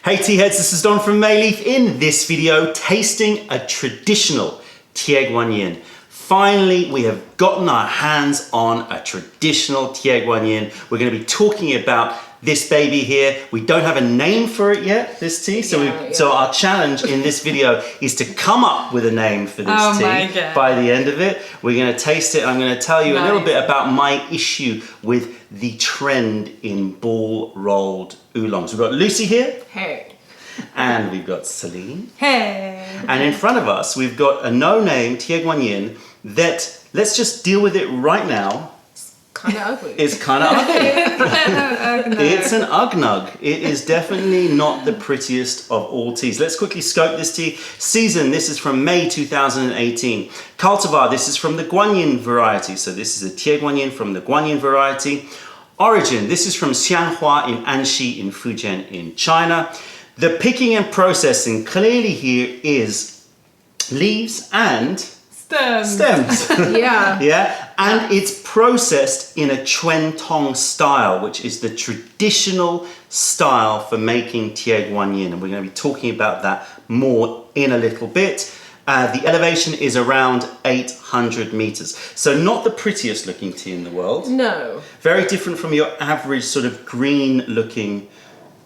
Hey tea heads, this is Don from Mayleaf. In this video, tasting a traditional Tie Guan Yin. Finally, we have gotten our hands on a traditional Tie Guan Yin. We're going to be talking about this baby here. We don't have a name for it yet, this tea. So our challenge in this video is to come up with a name for this tea by the end of it. We're going to taste it. I'm going to tell you a little bit about my issue with the trend in ball rolled oolongs. We've got Lucy here. Hey. And we've got Celine. Hey. And in front of us, we've got a no-name Tie Guan Yin that, let's just deal with it right now. Kind of ugly. It's kind of ugly. It's an ugnug. It is definitely not the prettiest of all teas. Let's quickly scope this tea. Season, this is from May 2018. Cultivar, this is from the Guan Yin variety. So this is a Tie Guan Yin from the Guan Yin variety. Origin, this is from Xianghua in Anxi in Fujian in China. The picking and processing clearly here is leaves and stems. Yeah, and it's processed in a Quan Tong style, which is the traditional style for making Tie Guan Yin, and we're going to be talking about that more in a little bit. The elevation is around 800 meters, so not the prettiest looking tea in the world. No. Very different from your average sort of green looking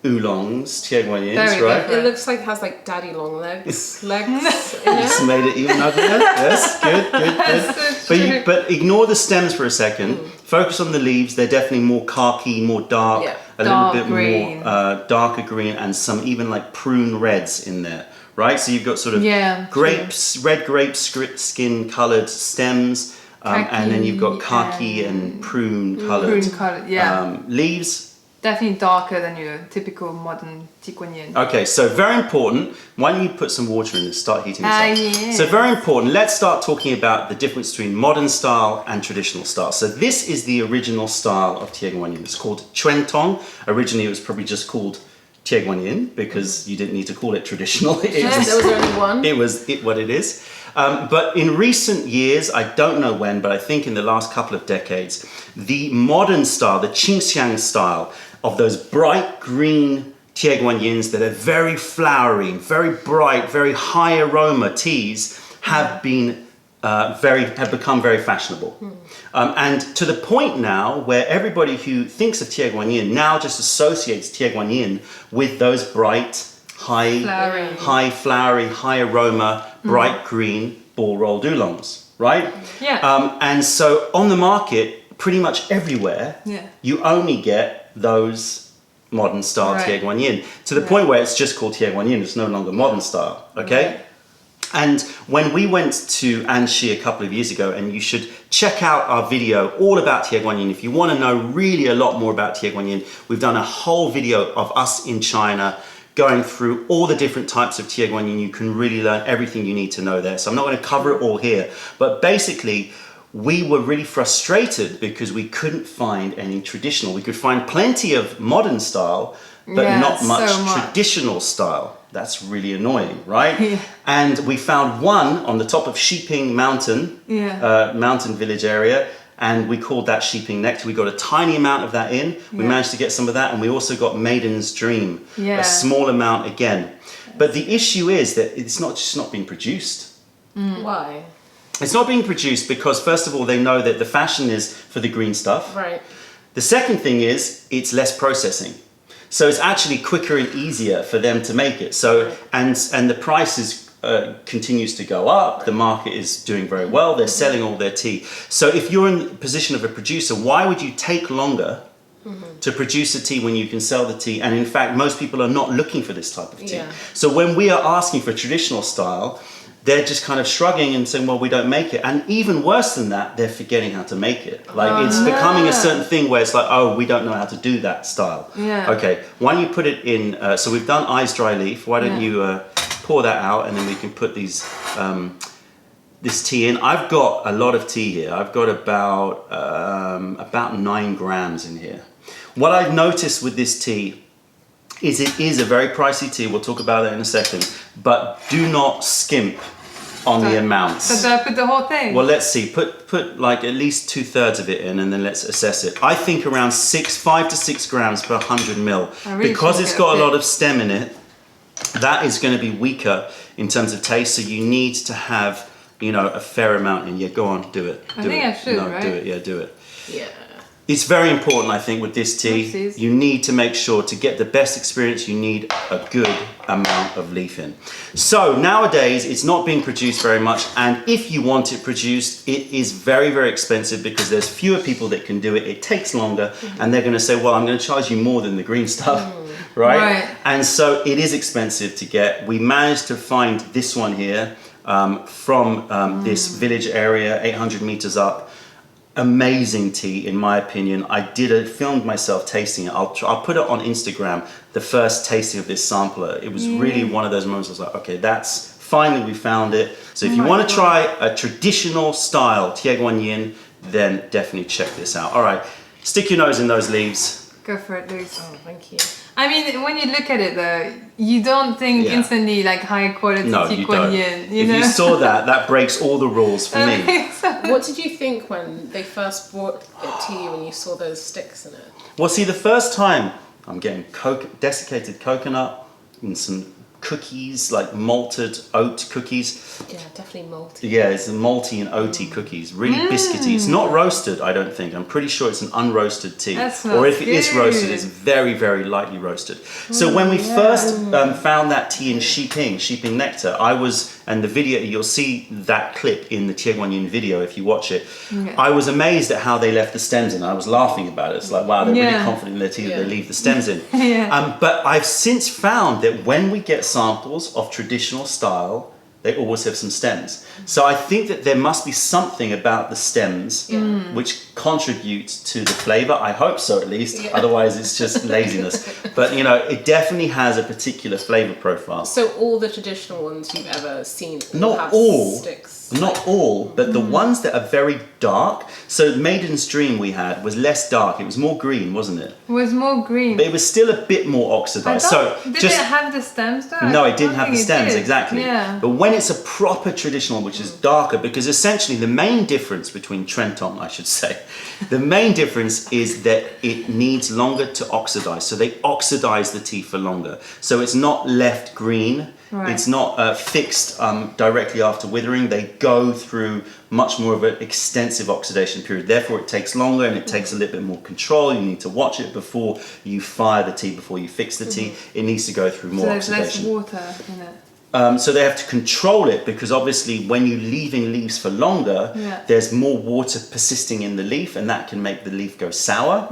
Oolongs, Tie Guan Yins, right? It looks like it has like daddy long legs. Just made it even uglier. Yes, good. But ignore the stems for a second. Focus on the leaves. They're definitely more khaki, more dark, a little bit more darker green, and some even like prune reds in there, right? So you've got sort of grapes, red grape skin coloured stems, and then you've got khaki and prune coloured leaves. Definitely darker than your typical modern Tie Guan Yin. Okay, so very important. Why don't you put some water in and start heating this up? Yes. So very important. Let's start talking about the difference between modern style and traditional style. So this is the original style of Tie Guan Yin. It's called Quan Tong. Originally, it was probably just called Tie Guan Yin because you didn't need to call it traditional. There was only one. It was what it is. But in recent years, I don't know when, but I think in the last couple of decades, the modern style, the Qing Xiang style, of those bright green Tie Guan Yins that are very flowery, very bright, very high aroma teas have been become very fashionable. And to the point now where everybody who thinks of Tie Guan Yin now just associates Tie Guan Yin with those bright, high flowery, high aroma, bright green ball rolled oolongs, right? Yeah. And so on the market, pretty much everywhere, you only get those modern style Tie Guan Yin, to the point where it's just called Tie Guan Yin. It's no longer modern style, okay? And when we went to Anxi a couple of years ago, and you should check out our video all about Tie Guan Yin if you want to know really a lot more about Tie Guan Yin. We've done a whole video of us in China going through all the different types of Tie Guan Yin. You can really learn everything you need to know there. So I'm not going to cover it all here, but basically we were really frustrated because we couldn't find any traditional. We could find plenty of modern style, but not much traditional style. That's really annoying, right? And we found one on the top of Shiping Mountain, mountain village area, and we called that Shiping Nectar. We got a tiny amount of that in. We managed to get some of that, and we also got Maiden's Dream, a small amount again. But the issue is that it's just not being produced. Why? It's not being produced because, first of all, they know that the fashion is for the green stuff. Right. The second thing is it's less processing. So it's actually quicker and easier for them to make it. So and the price continues to go up. The market is doing very well. They're selling all their tea. So if you're in the position of a producer, why would you take longer to produce a tea when you can sell the tea? And in fact, most people are not looking for this type of tea. So when we are asking for traditional style, they're just kind of shrugging and saying, well, we don't make it. And even worse than that, they're forgetting how to make it. Like it's becoming a certain thing where it's like, oh, we don't know how to do that style. Okay, why don't you put it in, so we've done ice dry leaf. Why don't you pour that out, and then we can put these, this tea in. I've got a lot of tea here. I've got about 9 grams in here. What I've noticed with this tea is it is a very pricey tea. We'll talk about that in a second. But do not skimp on the amounts. So do I put the whole thing? Well, let's see. Put like at least 2/3 of it in, and then let's assess it. I think around 5 to 6 grams per 100 ml. Because it's got a lot of stem in it. that is going to be weaker in terms of taste. So you need to have, a fair amount in. Yeah, go on, do it. I think I should, right? Do it. Yeah, do it. Yeah. It's very important, I think, with this tea. Oopsies. You need to make sure to get the best experience, you need a good amount of leaf in. So nowadays, it's not being produced very much. And if you want it produced, it is very, very expensive because there's fewer people that can do it. It takes longer. And they're going to say, well, I'm going to charge you more than the green stuff. Right? And so it is expensive to get. We managed to find this one here from this village area, 800 meters up. Amazing tea, in my opinion. I filmed myself tasting it. I'll put it on Instagram, the first tasting of this sampler. It was really one of those moments I was like, okay, finally we found it. So if you want to try a traditional style Tie Guan Yin, then definitely check this out. All right, stick your nose in those leaves. Go for it, Luis. Oh, thank you. I mean, when you look at it though, you don't think instantly like high quality Tie Guan Yin. If you saw that breaks all the rules for me. What did you think when they first brought it to you when you saw those sticks in it? Well, see, the first time I'm getting desiccated coconut and some cookies, like malted oat cookies. Yeah, definitely malty. Yeah, it's malty and oaty cookies. Really biscuity. It's not roasted, I don't think. I'm pretty sure it's an unroasted tea. Or if it is roasted, it's very, very lightly roasted. So when we first found that tea in Shiping Nectar, and the video, you'll see that clip in the Tie Guan Yin video if you watch it. I was amazed at how they left the stems in. I was laughing about it. It's like, wow, they're really confident in their tea that they leave the stems in. But I've since found that when we get samples of traditional style, they always have some stems. So I think that there must be something about the stems which contributes to the flavor. I hope so, at least. Otherwise, it's just laziness. But, it definitely has a particular flavor profile. So all the traditional ones you've ever seen Not have sticks? Not all, but the ones that are very dark. So Maiden's Dream we had was less dark. It was more green, wasn't it? It was more green. But it was still a bit more oxidized. Did it have the stems though? No, it didn't have the stems, exactly. Yeah. But when it's a proper traditional, which is darker, because essentially the main difference between Trenton, I should say, the main difference is that it needs longer to oxidize. So they oxidize the tea for longer. So it's not left green. It's not fixed directly after withering. They go through much more of an extensive oxidation period. Therefore, it takes longer and it takes a little bit more control. You need to watch it before you fire the tea, before you fix the tea. It needs to go through more oxidation. There's less water in it. So they have to control it because obviously when you're leaving leaves for longer, there's more water persisting in the leaf and that can make the leaf go sour.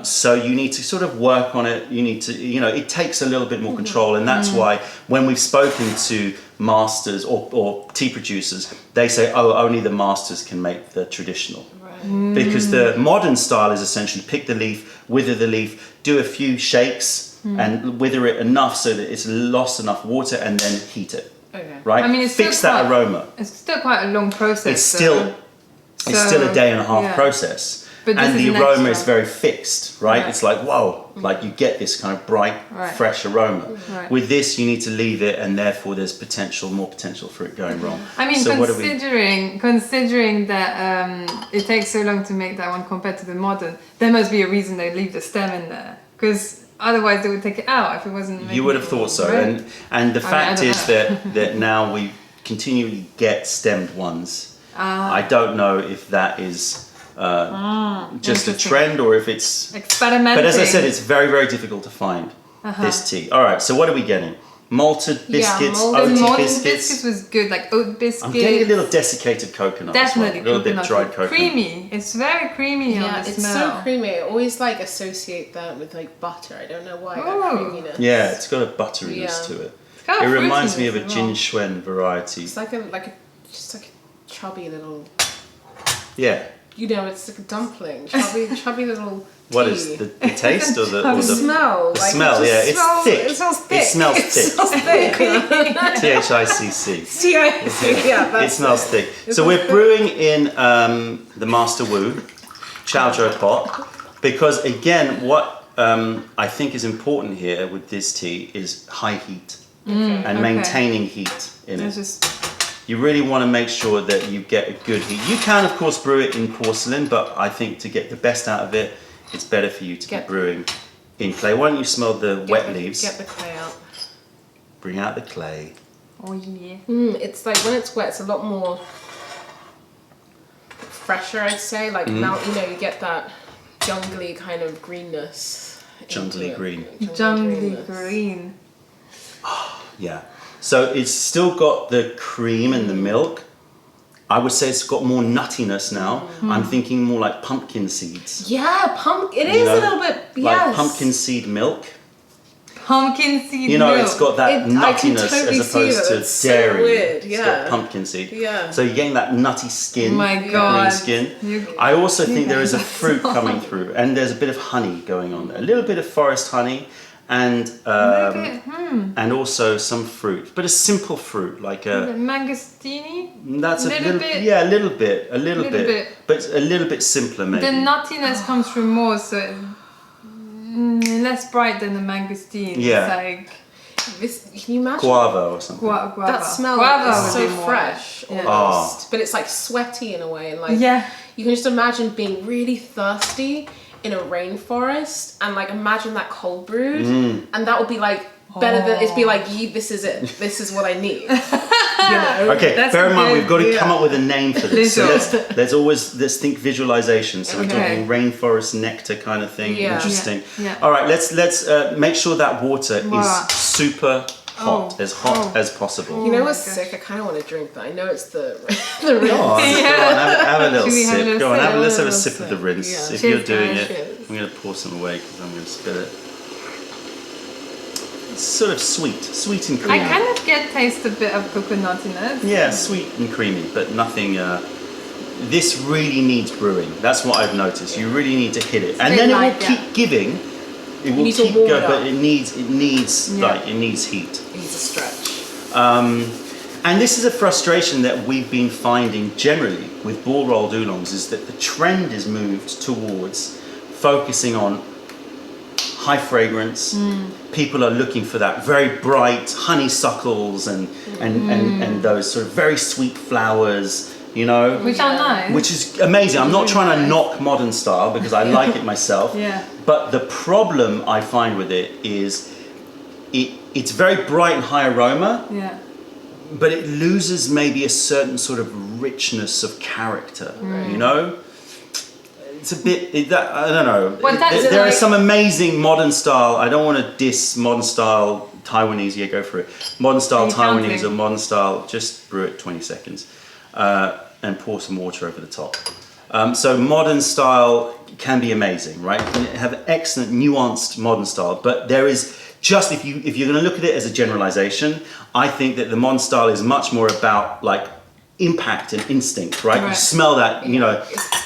So you need to sort of work on it. You need to, it takes a little bit more control, and that's why when we've spoken to masters or tea producers, they say, oh, only the masters can make the traditional. Because the modern style is essentially pick the leaf, wither the leaf, do a few shakes, and wither it enough so that it's lost enough water, and then heat it. Right? I mean, it's fix that aroma. It's still quite a long process. It's still a day and a half process. And the aroma is very fixed, right? It's like, whoa, like you get this kind of bright, fresh aroma. With this, you need to leave it, and therefore there's more potential for it going wrong. I mean, so considering that it takes so long to make that one compared to the modern, there must be a reason they leave the stem in there. Because otherwise they would take it out if it wasn't. You would have thought so, and the fact is that now we continually get stemmed ones. I don't know if that is just a trend or if it's experimental. But as I said, it's very, very difficult to find this tea. All right, so what are we getting? Malted biscuits, oaty biscuits. Was good, like oat biscuits. I'm getting a little desiccated coconut. Definitely, a little bit dried coconut. Creamy. It's very creamy. Yeah, on the it's smell. so creamy. I always associate that with butter. I don't know why. That creaminess. Yeah, it's got a butteriness to it. It reminds me of a Qing Xiang variety. It's like just like a chubby little. Yeah. It's like a dumpling, chubby little tea. What is the taste or the smell? The smell, it's thick. It smells thick. It smells thick. THICC. Yeah, it smells thick. So we're brewing in the Master Wu Chaozhou pot because again, what I think is important here with this tea is high heat and maintaining heat in it. You really want to make sure that you get a good heat. You can, of course, brew it in porcelain, but I think to get the best out of it, it's better for you to be brewing in clay. Why don't you smell the wet leaves? Get the clay out. bring out the clay. Oh yeah. It's like when it's wet, it's a lot more fresher, I'd say. Like now, you know, you get that jungly kind of greenness. Jungly green. Jungly green. Yeah. So it's still got the cream and the milk. I would say it's got more nuttiness now. I'm thinking more like pumpkin seeds. Yeah, it is a little bit, yes. Like pumpkin seed milk. Pumpkin seed You know, milk. it's got that nuttiness totally as opposed to so dairy. weird, It's got pumpkin seed. Yeah. So you're getting that nutty skin, Oh my God. green skin. I also think there is a fruit coming through, and there's a bit of honey going on there. A little bit of forest honey, and and also some fruit, but a simple fruit like a mangostini. that's a little bit. yeah, a little bit, but a little bit simpler maybe. The nuttiness comes through more, so less bright than the mangosteen. Yeah. It's like This, can you imagine? Guava or something. guava. That smell Guava is would so be more fresh, like- almost. But it's like sweaty in a way, and like Yeah. you can just imagine being really thirsty in a rainforest, and like imagine that cold brewed, and that would be like better than it'd be like this is it. This is what I need. You know? Okay, That's bear in mind good, we've got to come up with a name for this. So Visual. let's think visualization. So we're talking rainforest nectar kind of thing. Yeah. Interesting. Yeah. All right, let's make sure that water Wow. is super hot, as hot as possible. You know Oh what's my gosh. sick? I kind of want to drink that. I know it's the the rinse. Go on, Yeah. go on, have a little Should we have a sip. little Go on, sip? let's have a Little sip of the sip. rinse. Yeah. If Cheers, you're doing guys. it, Cheers. I'm going to pour some away because I'm going to spill it. It's sort of sweet and I creamy. kind of taste a bit of coconuttiness. Yeah, sweet and creamy, but nothing. This really needs brewing. That's what I've noticed. You really need to hit it, and bit then it light, will yeah. keep giving. It will need to keep warm going, it but up. it needs Yeah. like it needs heat. It needs a stretch. And this is a frustration that we've been finding generally with ball rolled oolongs, is that the trend is moved towards focusing on high fragrance. People are looking for that very bright honeysuckles and those sort of very sweet flowers, you know, Which are nice. which is amazing. I'm not trying to nice. knock modern style because I like it myself. Yeah. But the problem I find with it is it's very bright and high aroma, Yeah. but it loses maybe a certain sort of richness of character, you know? It's a bit, I don't know. Well, that's there are like- some amazing modern style, I don't want to diss modern style Taiwanese, yeah, go for it. Modern style Are you Taiwanese counting? or modern style, just brew it 20 seconds and pour some water over the top. So modern style can be amazing, right? You can have excellent nuanced modern style, but there is just, if you're going to look at it as a generalization, I think that the modern style is much more about like impact and instinct, right? You Right. smell that, you know,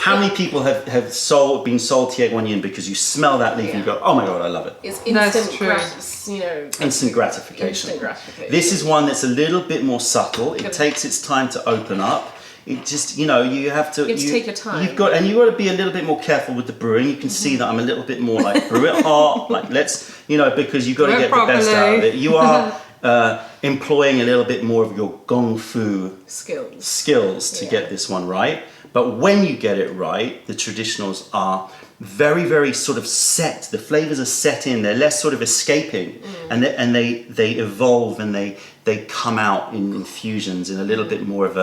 how many people have been sold Tie Guan Yin because you smell that leaf and you go, oh my God, I love it. It's That's instant, true. Instant gratification. Instant gratification. This is one that's a little bit more subtle. It takes its time to open up. It just, you know, you have to take your time. You've got to be a little bit more careful with the brewing. You can see that I'm a little bit more like brew it hot, like let's, you know, because you've got to Brew get the best properly. out of it. You are employing a little bit more of your gong fu skills to get this one right. But when you get it right, the traditionals are very, very sort of set. The flavors are set in. They're less sort of escaping, and they evolve and they come out in infusions in a little bit more of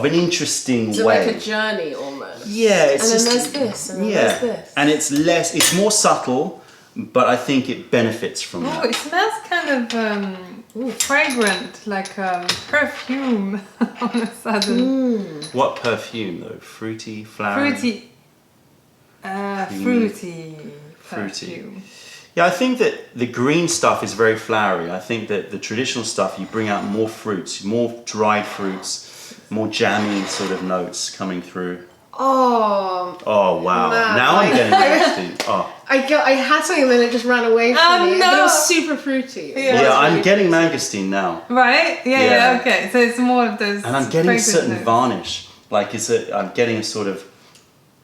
an interesting So way. like a journey almost. Yeah, it's and just, then there's this, and then there's this. and it's more subtle, but I think it benefits from Oh, that. it smells kind of fragrant, like perfume all of a sudden. What perfume though? Fruity, flowery. Fruity. Fruity. Perfume. Yeah, I think that the green stuff is very flowery. I think that the traditional stuff, you bring out more fruits, more dried fruits, more jammy sort of notes coming through. Oh, Oh wow! Man, now I'm getting nasty. Oh I had something and then it just ran away from Oh, me. no. But it was super fruity. It Yeah. was yeah, I'm really getting fruity. mangosteen now, Right? Yeah, Yeah. okay. So it's more of those. and I'm getting a fragrant certain notes. varnish. Like I'm getting a sort of,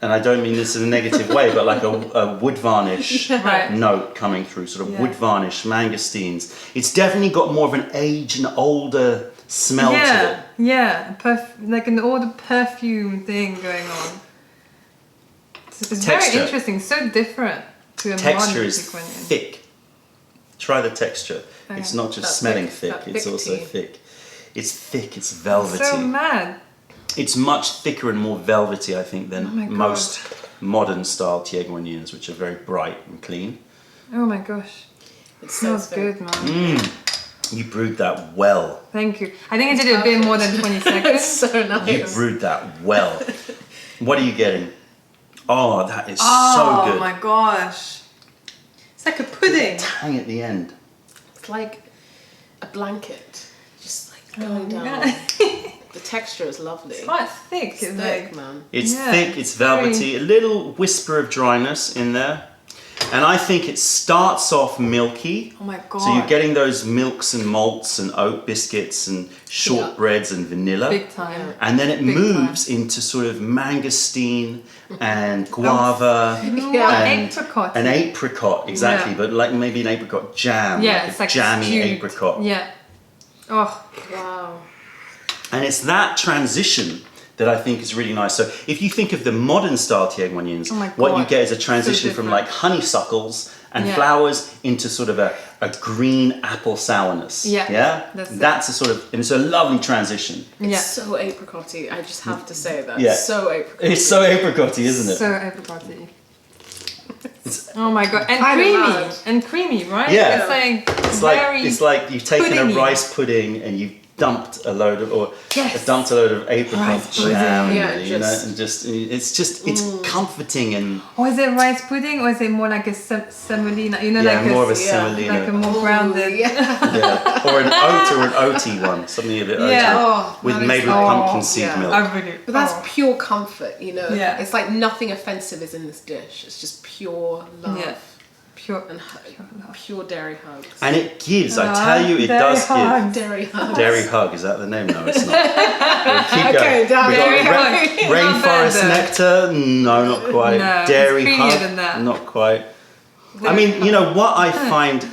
and I don't mean this in a negative way, but like a wood varnish Right. note coming through, sort of Yeah. wood varnish, mangosteens. It's definitely got more of an aged and older smell to it. Yeah, yeah. Like an older perfume thing going on. It's very Texture. interesting, so different to a Texture modern is Tie Guan Yin. thick. Try the texture. Okay. It's not just That smelling thick- thick, that it's thick also tea. thick. It's thick, it's velvety. So mad. It's much thicker and more velvety, I think, Oh my than God. most modern style Tie Guan Yins, which are very bright and clean. Oh my gosh. It Smells good, man. You brewed that well. Thank you. I think I did a bit more than 20 It's seconds. so nice. You brewed that well. What are you getting? Oh, that is so Oh good. my gosh. It's like a pudding. Tang at the end. It's like a blanket, just like going Oh my down. God. The texture is lovely. It's quite thick, It's isn't thick, it? man. It's Yeah, thick, it's very- velvety, a little whisper of dryness in there. And I think it starts off milky. Oh my God. So you're getting those milks and malts and oat biscuits and shortbreads and vanilla. Big time. And then it Big moves into sort of mangosteen and guava Yeah. and Apricot. an apricot, exactly, Yeah. but like maybe an apricot jam, Yeah, like it's a like jammy stewed. apricot. Yeah. Oh, Wow. And it's that transition that I think is really nice. So if you think of the modern style Tie Guan Yins, Oh my what you God. get is a transition So from different. like honeysuckles and Yeah. flowers into sort of a green apple sourness. Yeah, that's it. That's a sort of, and it's a lovely transition. It's yeah. so apricotty. I just have to say that. Yeah. So apricotty. It's so apricotty, isn't it? So apricotty. Oh my God. And Kinda creamy. mad. And creamy, right? Yeah. It's like It's very... like it's like you've taken puddingy. a rice pudding and you've dumped a load of Yes. dumped a load of apricot Rice pudding. jam, Yeah, you know, and it's comforting and Or is it rice pudding or is it more like a semolina? You know, yeah, like more of a yeah, semolina, like a more grounded. Yeah. yeah, or an oat or an oaty one, something a bit oaty, Yeah. Oh, with that is- made with oh, pumpkin seed yeah. milk. I really. But that's oh. pure comfort, you know? Yeah. It's like nothing offensive is in this dish. It's just pure love Yeah. Pure. and pure dairy hugs. And it gives, I tell you, it Dairy does hugs. Dairy hugs. give. Dairy hug, is that the name? No, it's not. We'll keep Okay, going. We Dairy got hug. Not bad, rainforest though. nectar? No, not quite. No, it's Dairy creamier hug? than that. Not quite. I mean, you know what I find.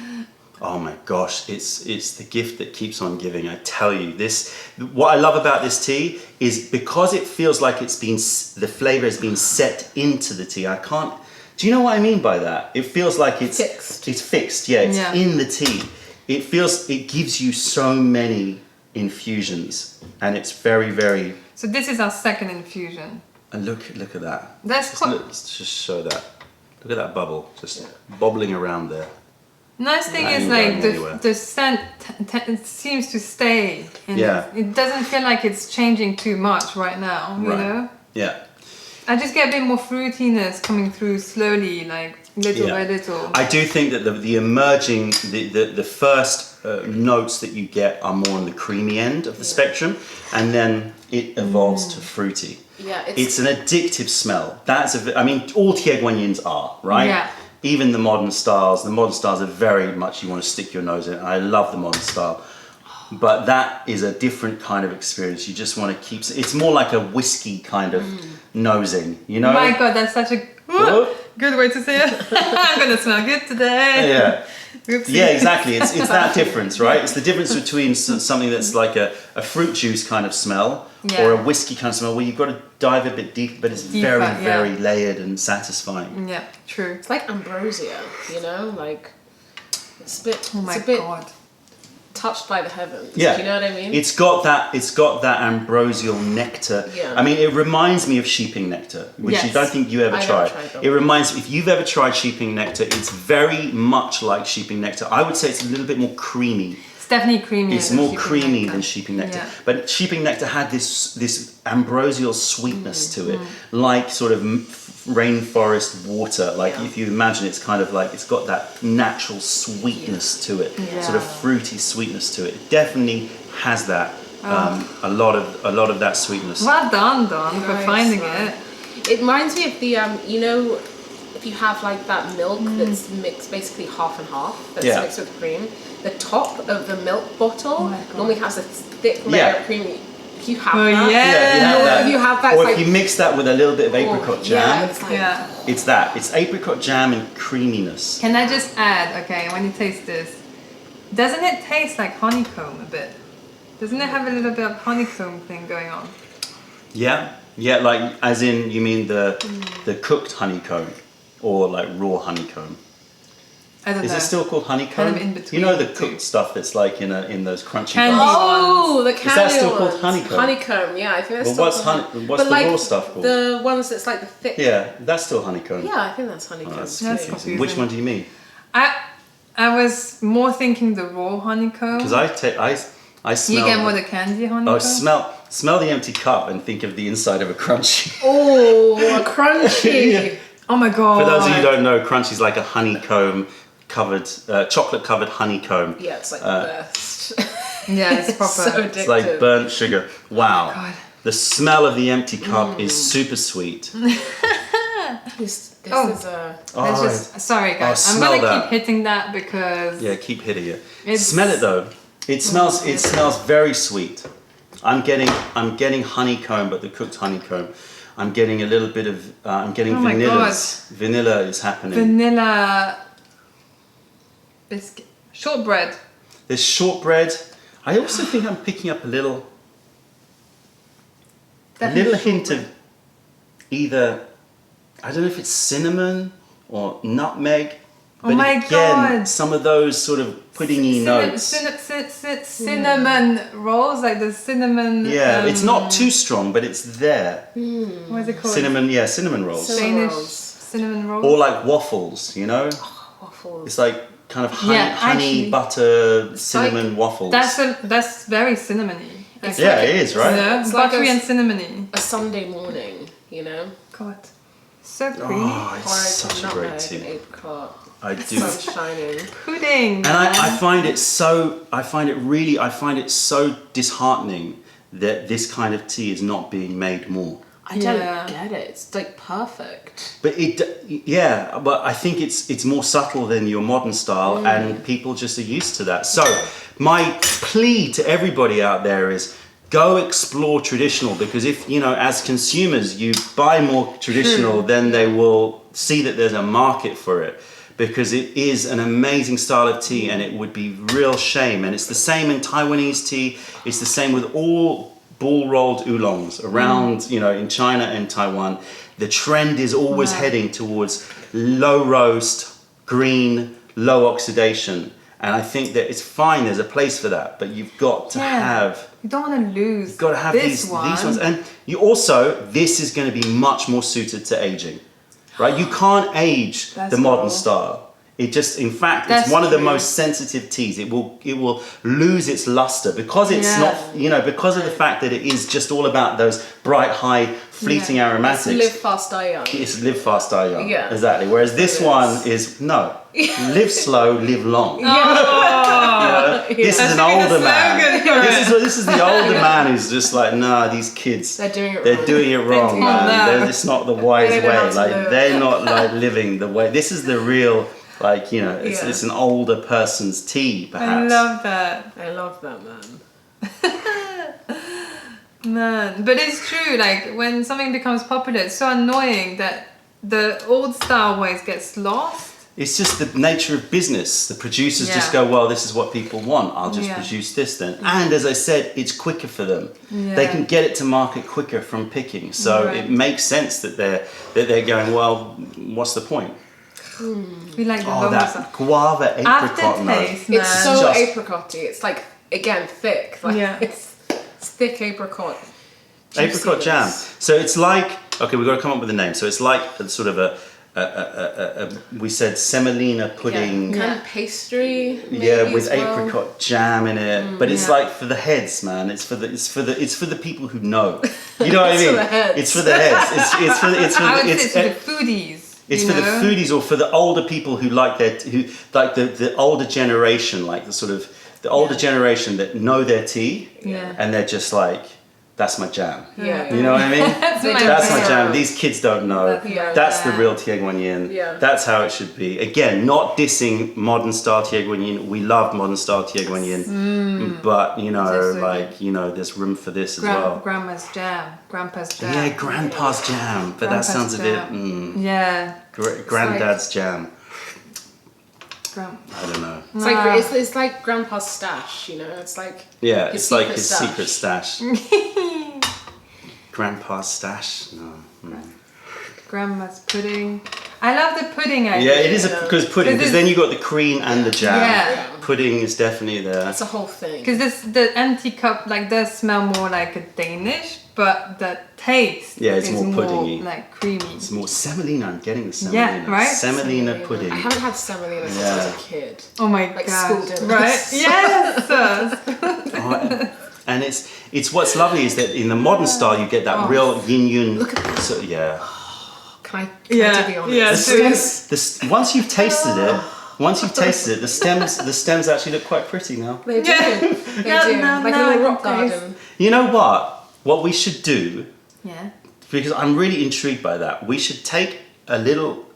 Oh my gosh, it's the gift that keeps on giving. I tell you, this. What I love about this tea is because it feels like the flavor has been set into the tea. I can't. Do you know what I mean by that? It feels like it's Fixed. It's fixed. Yeah, it's Yeah. in the tea. It gives you so many infusions, and it's very, very. So this is our second infusion. And look at that. That's Just quite- look, let's just show that. Look at that bubble, just bobbling around there. Nice thing That is ain't like going anywhere. the scent it seems to stay. And Yeah. It doesn't feel like it's changing too much right now. You Right. know. Yeah. I just get a bit more fruitiness coming through slowly, like little by little. I do think that the emerging, the first notes that you get are more on the creamy end of the spectrum, and then it evolves to fruity. Yeah, It's an addictive smell. I mean, all Tie Guan Yins are, right? Yeah. Even the modern styles are very much, you want to stick your nose in. I love the modern style. But that is a different kind of experience. You just want to keep, it's more like a whiskey kind of nosing, you know? My God, that's such a good way to say it. I'm gonna smell good today. Yeah. Oopsie. Yeah, exactly. It's that difference, right? It's the difference between something that's like a fruit juice kind of smell Yeah. or a whiskey kind of smell where you've got to dive a bit deeper, but it's Deeper, very, yeah. very layered and satisfying. Yeah, true. It's like ambrosia, you know? Like, it's a bit, Oh my it's a bit God. touched by the heavens. Yeah, Do you know what I mean? It's got that ambrosial nectar. Yeah. I mean, it reminds me of sheeping nectar, which Yes. I don't think you ever I never tried. tried that It one. reminds me, if you've ever tried sheeping nectar, it's very much like sheeping nectar. I would say it's a little bit more creamy. It's definitely creamy. It's more creamy than sheeping nectar. Yeah. But sheeping nectar had this ambrosial sweetness to it, like sort of rainforest water. Like Yeah. if you imagine, it's kind of like it's got that natural sweetness to it, sort of fruity sweetness to it. It definitely has that. A lot of that sweetness. Well done, Don, for Nice, finding man. it. It reminds me of the, you know, if you have like that milk that's mixed basically half and half, that's Yeah. mixed with cream, the top of the milk bottle my God. normally has a thick layer Yeah. of cream. If you have Oh, that, yeah. if you have that, or it's if like, you mix that with a little bit of apricot jam, yeah, it's like, Yeah. it's that. It's apricot jam and creaminess. Can I just add, okay, when you taste this, doesn't it taste like honeycomb a bit? Doesn't it have a little bit of honeycomb thing going on? Yeah, yeah, like as in you mean the cooked honeycomb or like raw honeycomb. I don't know. Is it still called honeycomb? Kind of in between You know the the cooked stuff that's like in those crunchy Candy. bars? Oh, the candy Is that still ones. called honeycomb? Honeycomb, yeah. I think that's Well, still what's but the raw stuff called? The ones that's like the thick. Yeah, that's still honeycomb. Yeah, I think that's honeycomb. That's too. That's confusing. Which one do you mean? I was more thinking the raw honeycomb. Because I smell. You get more the candy honeycomb. Oh, smell the empty cup and think of the inside of a crunchy. Oh, a crunchy. Yeah. Oh my god. For those of you who don't know, crunchy is like a honeycomb covered, chocolate covered honeycomb. Yeah, it's like the best. Yeah, it's proper. So addictive. It's like burnt sugar. Wow. God. The smell of the empty cup is super sweet. This Oh. is a. Let's just, sorry guys, I'm smell gonna that. keep hitting that because Yeah, keep hitting it. It's- Smell it though. It smells very sweet. I'm getting honeycomb, but the cooked honeycomb. I'm getting a little bit of I'm getting Oh my vanillas. Vanilla is happening. vanilla biscuit, shortbread. There's shortbread. I also think I'm picking up a little Definitely hint shortbread. of either, I don't know if it's cinnamon or nutmeg. Oh But my again, God. some of those sort of puddingy notes. Cinnamon rolls, like the cinnamon. Yeah, it's not too strong, but it's there. What is it called? Cinnamon rolls. Cinnamon Danish rolls. cinnamon rolls. Or like waffles, you know? Waffles. It's like kind of honey, Yeah, honey actually, butter, cinnamon like- waffles. That's very cinnamony. It's yeah, like it is, right? Yeah, It's like buttery a- and cinnamony. a Sunday morning, you know? God, so creamy. Oh, it's Porridge such a and great nutmeg and tea. apricot. I do. Sun shining. Pudding. And I find it so disheartening that this kind of tea is not being made more. I don't Yeah. get it. It's like perfect. But but I think it's more subtle than your modern style, and people just are used to that. So my plea to everybody out there is go explore traditional, because if as consumers you buy more traditional, then they will see that there's a market for it, because it is an amazing style of tea, and it would be real shame. And it's the same in Taiwanese tea. It's the same with all ball rolled oolongs around, in China and Taiwan. The trend is always heading towards low roast, green, low oxidation. And I think that it's fine, there's a place for that, but you've got to have You don't want to lose. You've got to have these ones. And you also, this is going to be much more suited to aging, right? You can't age the modern style. It just, in fact, it's one of the most sensitive teas. It will lose its luster because it's not, because of the fact that it is just all about those bright, high, fleeting aromatics. Live fast, die young. It's live fast, die young. Yeah. Exactly. Whereas this one is, no, live slow, live long. This is an older man. This is the older man who's just like, nah, these kids, They're doing it wrong, man. It's not the wise They don't know way. how to Like live. they're not like living the way. This is the real, it's an older person's tea, perhaps. I love that. I love that, man. Man, but it's true, like when something becomes popular, it's so annoying that the old style ways gets lost. It's just the nature of business. The producers just go, well, this is what people want. I'll just produce this then. And as I said, it's quicker for them. They can get it to market quicker from picking. So it makes sense that they're going, well, what's the point? We like the Oh, that stuff. guava apricot note. Aftertaste, man. It's so Just- apricot-y. It's like, again, thick. Like, it's thick apricot. Apricot jam. So it's like, okay, we've got to come up with a name. So it's like a sort of a we said semolina pudding. Kind of pastry. Yeah, maybe with as well. apricot jam in it, but it's like for the heads, man. It's for the people who know. You know what I mean? for the heads. It's for the heads. It's for I would say it's to the foodies. it's for the foodies, or for the older people who like the older generation, like the older generation that know their tea, and they're just like, that's my jam. Yeah. You know what I mean? That's That's my jam. jam. These kids don't know. That's the real Tie Guan Yin. Yeah. That's how it should be. Again, not dissing modern style Tie Guan Yin. We love modern style Tie Guan Yin, but there's room for this as well. Grandpa's jam. Yeah, grandpa's jam. But that sounds a bit. Yeah. Granddad's jam. I don't know. It's like it's like grandpa's stash, It's like It's like his secret secret stash. Grandpa's stash. No. Grandma's pudding. I love the pudding idea. Yeah, it is because pudding, because then you got the cream and the jam. Yeah. Pudding is definitely there. That's a whole thing. Because the empty cup like does smell more like a Danish, but the taste it's is more puddingy. like creamy. It's more semolina. I'm getting the semolina. Yeah, right? Semolina pudding. I haven't had semolina since I was a kid. Oh my Like god! school dinners. Right? Yes. And it's what's lovely is that in the modern style you get that real yin yun. Look at that. So, yeah. Can I do the honors? Yeah. Once you've tasted it, the stems actually look quite pretty now. They do. They do. Like a little rock garden. You know what? What we should do, Yeah. because I'm really intrigued by that, we should take a little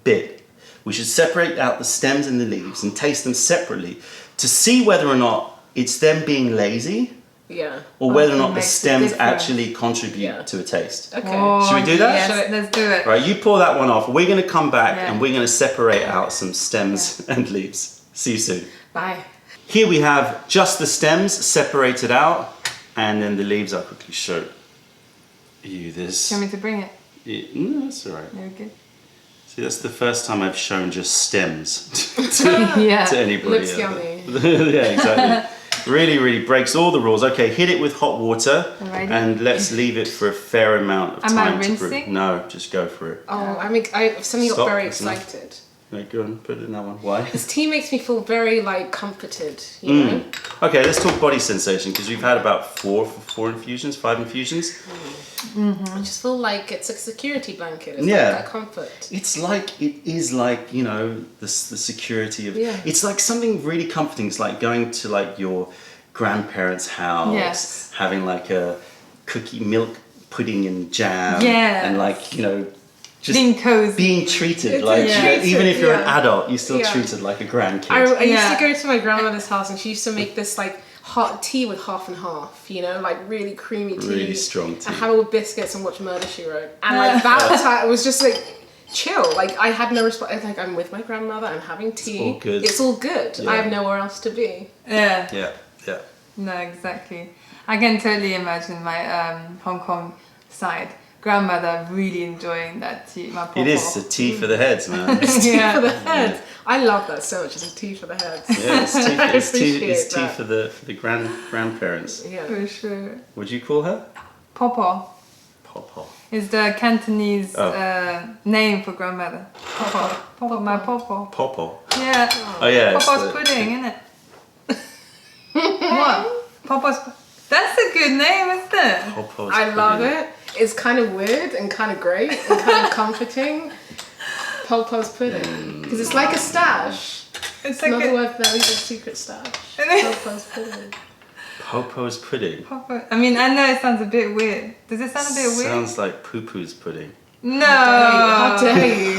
bit, we should separate out the stems and the leaves and taste them separately to see whether or not it's them being lazy Yeah. or whether or not the makes a stems difference. actually contribute to a taste. Okay. Should we do that? Yes, let's do it. Right, you pour that one off. We're going to come back Yeah. and we're going to separate out some stems and leaves. See you soon. Bye. Here we have just the stems separated out, and then the leaves. I'll quickly show you this. Do you want me to bring it? No, that's all right. Very good. See, that's the first time I've shown just stems Yeah. to anybody. Looks yummy. Yeah, exactly. Really, really breaks all the rules. Okay, hit it with hot water, Alrighty. and let's leave it for a fair amount of Am I time to brew. rinsing? No, just go for it. Oh, I've suddenly got Stop, very that's enough. excited. Right, go and put it in that one. Why? This tea makes me feel very like comforted, you know? Okay, let's talk body sensation because we've had about five infusions. I just feel like it's a security blanket. It's Yeah. like that comfort. It is like, you know, the security of, Yeah. it's like something really comforting. It's like going to like your grandparents' house, Yes. having like a cookie milk pudding and jam. Yes. And like, you know, just Being cozy. being treated It's like, a you know, treated, even if you're an yeah. adult, you're still Yeah. treated like a grandkid. I used Yeah. to go to my grandmother's house and she used to make this like hot tea with half and half, you know, like really creamy tea. Really strong tea. And have it with biscuits and watch Murder, She Wrote. And like that time, it was just like chill. Like I had no response. Like I'm with my grandmother, I'm having tea. all good. It's all good. Yeah. I have nowhere else to be. Yeah. Yeah, yeah. No, exactly. I can totally imagine my Hong Kong side grandmother really enjoying that tea. My It is a tea for the heads, man. It's tea Yeah. for the heads. I love that so much. It's a tea for the heads. Yeah, it's tea, I it's tea, appreciate it's tea that. for the grandparents. Yeah. For sure. Would you call her? Popo Papa. is the Cantonese Oh. name for grandmother. Popo. Popo, my Popo. Papa. Yeah. Oh yeah. it's Popo's the- pudding, isn't it? What? Popo's. That's a good name, isn't it? Papa's I love pudding. it. It's kind of weird and kind of great and kind of comforting. Popo's pudding. Because it's like a stash. It's like Another a word for that is a secret stash. Popo's pudding. Popo's pudding. Popo. I mean, I know it sounds a bit weird. Does it sound a bit weird? Sounds like poo-poo's pudding. No. How dare you?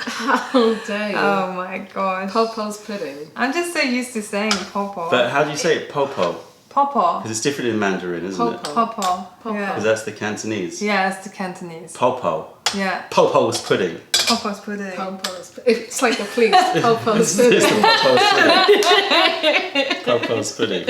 How dare you? Oh my gosh. Popo's pudding. I'm just so used to saying Popo. But how do you say it? Popo? Popo. Because it's different in Mandarin, isn't it? Popo. Popo. Popo. Yeah. Because that's the Cantonese. Yeah, it's the Cantonese. Popo. Yeah. Popo's pudding. Popo's pudding. Popo's pudding. It's like a police. Popo's It's pudding. the Popo's pudding. Popo's pudding.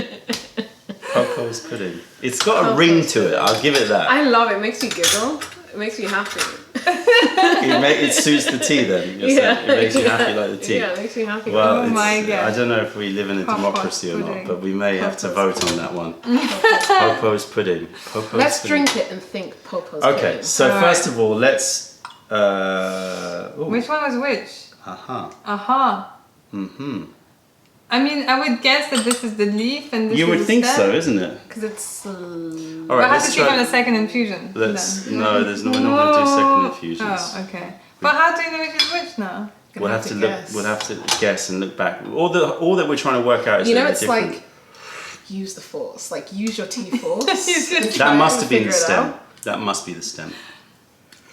Popo's pudding. It's got a ring to it, I'll give it that. I love it. It makes me giggle. It makes me happy. It suits the tea then. You're saying. It makes you happy like the tea. Yeah, it makes me happy. Well, Oh my God. I don't know if we live in a Popo's democracy or not, pudding. but we may have to Popo's vote on that one. Popo's pudding. Popo's Let's pudding. drink it and think Popo's Okay, pudding. so Alright. first of all, let's. Which one was which? Aha. Aha. Mm-hmm. I mean, I would guess that this is the leaf and this You is would the think stem. so, isn't it? Because it's... All We'll right, have let's to see from the try. second infusion. Let's. then. No, there's no. We're not going to do second infusions. Oh, okay. But how do you know which is which now? We'll have to look. guess. We'll have to guess and look back. All that we're trying to work out is You know, that it's they're different. like... Use the force. Like, use your tea force. Use your and tea- try That must and have been the figure it stem. out. That must be the stem.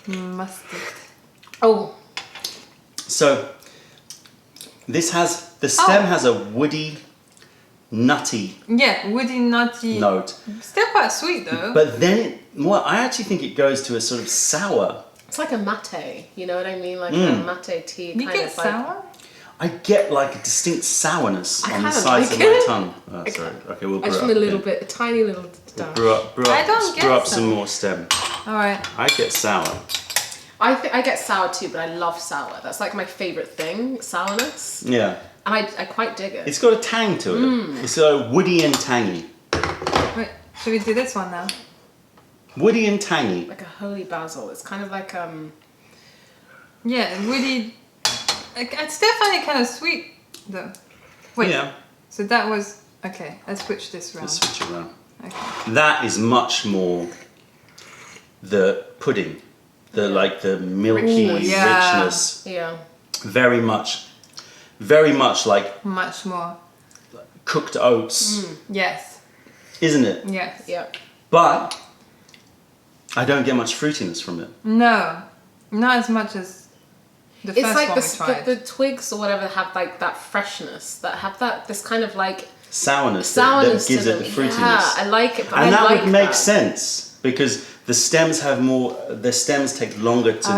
Mustard. Oh, So this has the stem has a woody, nutty Yeah, woody, nutty. note, Still quite sweet though. but then I actually think it goes to a sort of sour. it's like a mate. You know what I mean? Like a mate tea. you kind get of like, sour? I get like a distinct sourness I on the can't, sides I of my can't. tongue. Oh, sorry. Okay, we'll I brew just up. want a little again. bit, a tiny little dash. Brew up I don't brew up get some so. more stem. Alright. I get sour. I get sour too, but I love sour. That's like my favorite thing, sourness. Yeah. And I quite dig it. It's got a tang to it. It's woody and tangy. Wait, should we do this one now? Woody and tangy. Like a holy basil. It's kind of like Yeah, woody. I still find it kind of sweet though. Wait. Yeah. So that was okay. Let's switch this round. Let's switch it around. Okay. That is much more the pudding, the milky richness. Yeah. Very much like Much more. cooked oats, Yes. isn't it? Yes. Yeah. But I don't get much fruitiness from it. No, not as much as the It's first like one we tried. the twigs or whatever have like that freshness, that have this kind of like Sourness that gives to it them. the fruitiness. Yeah, I like it. But And I that like would make that. sense because the stems take longer to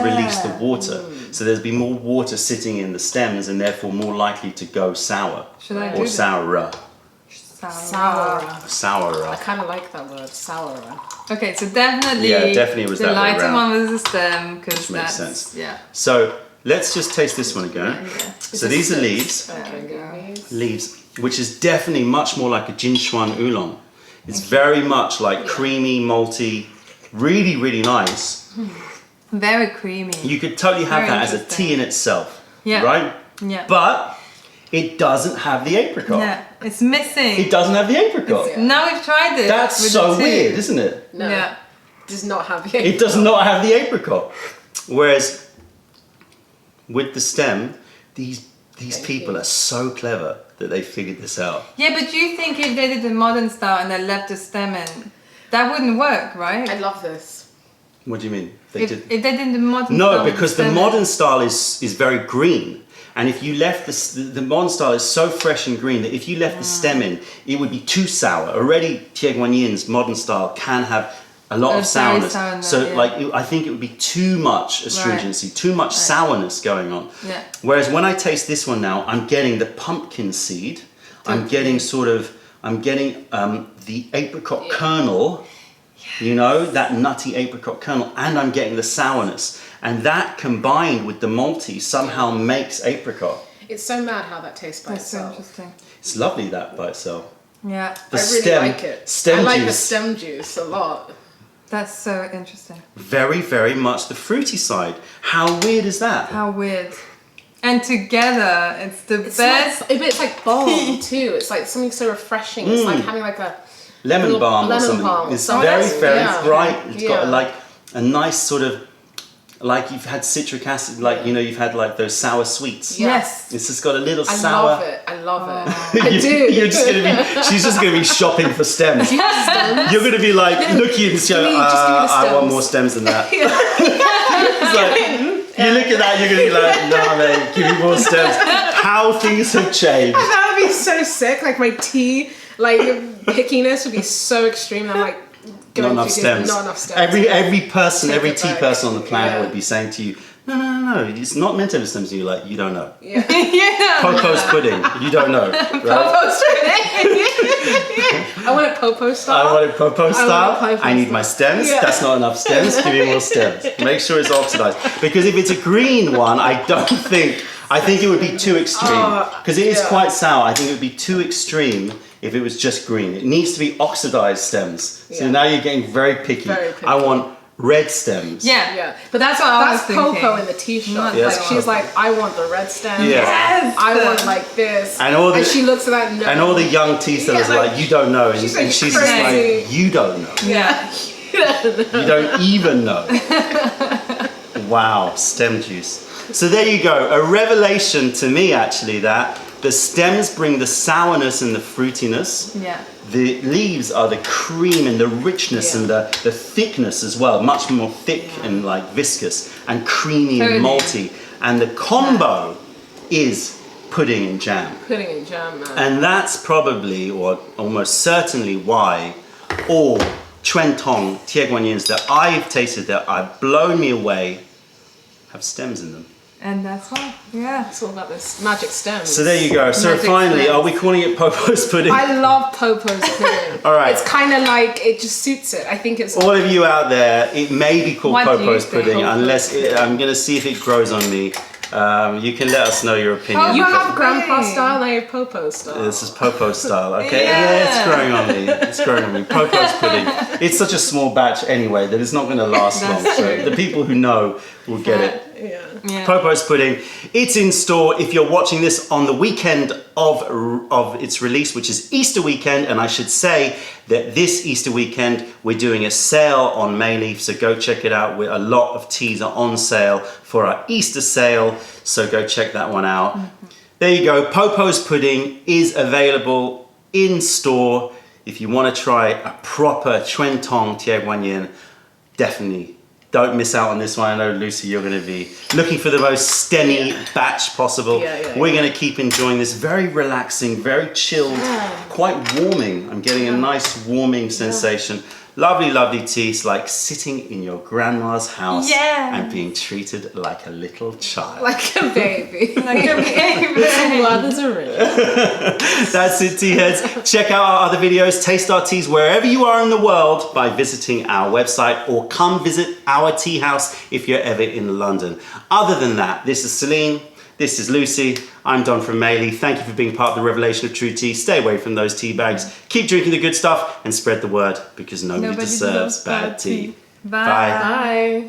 release the water. So there's be more water sitting in the stems and therefore more likely to go sour. Should I or do that? sourer. Sourer. I Sourer. kind of like that word, sourer. Okay, so definitely. Yeah, definitely it was the that way lighter around. one was the stem because Which makes that's sense. yeah. So let's just taste this one again. So these are leaves. Okay, Leaves, which is definitely much more like a Qing Xiang Oolong. It's very much like creamy, malty, really, really nice. Very creamy. You could totally have Very that as a interesting. tea in itself, Yeah. right? Yeah. But it doesn't have the apricot. Yeah, it's missing. It doesn't have the apricot. Now we've tried it. That's with so the two. weird, isn't it? No. Yeah. Does not have the It does not have the apricot. Whereas with the stem, these people are so clever that they figured this out. Yeah, but do you think if they did the modern style and they left the stem in, that wouldn't work, right? I love this. What do you mean? If they did the modern No, style with because the stem in- modern style is very green. And if you left the modern style is so fresh and green that if you left the stem in, it would be too sour. Already Tie Guan Yin's modern style can have a lot of It's very sourness. sour, So yeah. I think it would be too much astringency, too much sourness going on. Yeah. Whereas when I taste this one now, I'm getting the pumpkin seed. I'm getting the apricot kernel, you know, that nutty apricot kernel, and I'm getting the sourness. And that combined with the malty somehow makes apricot. It's so mad how that tastes by That's so itself. interesting. It's lovely that by itself. Yeah, The I really stem, like it. stem I like the juice, stem juice a lot. that's so interesting. very, very much the fruity side. How weird is that? How weird. And together, it's the It's best. like, it's like balm too. It's like something so refreshing. It's like having like a Lemon little balm or lemon something. balm. It's Oh, very, that's- very yeah. bright. It's got Yeah. like a nice sort of, like you've had citric acid, like, you know, you've had like those sour sweets. Yeah. Yes. It's just got a little I sour. love it. I love it. I do. You're just gonna be. She's just gonna be shopping for stems. You're gonna be like looking and go, give me the I want stems." more stems than that. It's like, you look at that, you're gonna be like, nah, mate, give me more stems. How things have changed. That would be so sick. Like my tea, like pickiness would be so extreme. I'm like, Not going enough through stems. Not enough stems. Every person, Take every it tea back. person on the planet Yeah. would be saying to you, no, it's not meant to have stems. And you're like, you don't know. Yeah. Popo's pudding, you don't know, right? Popo I want it Popo style. I want it Popo style. Popo I need style. my stems. Yeah. That's not enough stems. Give me more stems. Make sure it's oxidized. Because if it's a green one, I think it would be too extreme. Because it is yeah. quite sour. I think it would be too extreme if it was just green. It needs to be oxidized stems. So Yeah. now you're getting very picky. Very picky. I want red stems. Yeah. Yeah, but that's what I was Popo thinking. in the tea shop. Not Yes. Like she's like, I want the red stem. Yeah. Yes. I want like this. And all the- she looks at that and And all the young tea sellers Yeah, are like, like, you don't know. And she's and like she's just crazy. like, you don't know. yeah. You don't even know. Wow, stem juice. So there you go, a revelation to me actually that the stems bring the sourness and the fruitiness. Yeah. The leaves are the cream and the richness Yeah. and the thickness as well, much more thick and like viscous and creamy Totally. and malty. And the combo is pudding and jam. Pudding and jam, man. And that's probably, or almost certainly why all Chuan Tong Tie Guan Yins that I've tasted that have blown me away have stems in them. And that's all. Yeah. It's all about this magic stem. So there you go. So Magic finally, stems. are we calling it Popo's pudding? I love Popo's pudding. All right. It's kind of like, it just suits it. I think it's... All of you out there, it may be called What do you Popo's think? pudding, unless I'm going to see if it grows on me. You can let us know your opinion. You Popo's have grandpa pudding. style, and I have Popo style. This is Popo style, okay? Yeah. It's growing on me. It's growing on me. Popo's pudding. It's such a small batch anyway that it's not going to last long. That's So true. the people who know will get it. Yeah. Popo's pudding. It's in store if you're watching this on the weekend of its release, which is Easter weekend. And I should say that this Easter weekend we're doing a sale on May Leaf, so go check it out. A lot of teas are on sale for our Easter sale, so go check that one out. There you go. Popo's pudding is available in store. If you want to try a proper Chuan Tong Tie Guan Yin, definitely don't miss out on this one. I know, Lucy, you're going to be looking for the most STEMmy batch possible. We're going to keep enjoying this very relaxing, very chilled, quite warming. I'm getting a nice warming sensation. Lovely, lovely tea. It's like sitting in your grandma's house and being treated like a little child. Like a baby. Like a baby. Mothers are real. That's it, tea heads. Check out our other videos, taste our teas wherever you are in the world by visiting our website, or come visit our tea house if you're ever in London. Other than that, this is Celine, this is Lucy, I'm Don from Milky. Thank you for being part of the revelation of true tea. Stay away from those tea bags. Keep drinking the good stuff and spread the word, because nobody deserves bad tea. Bye. Bye. Bye.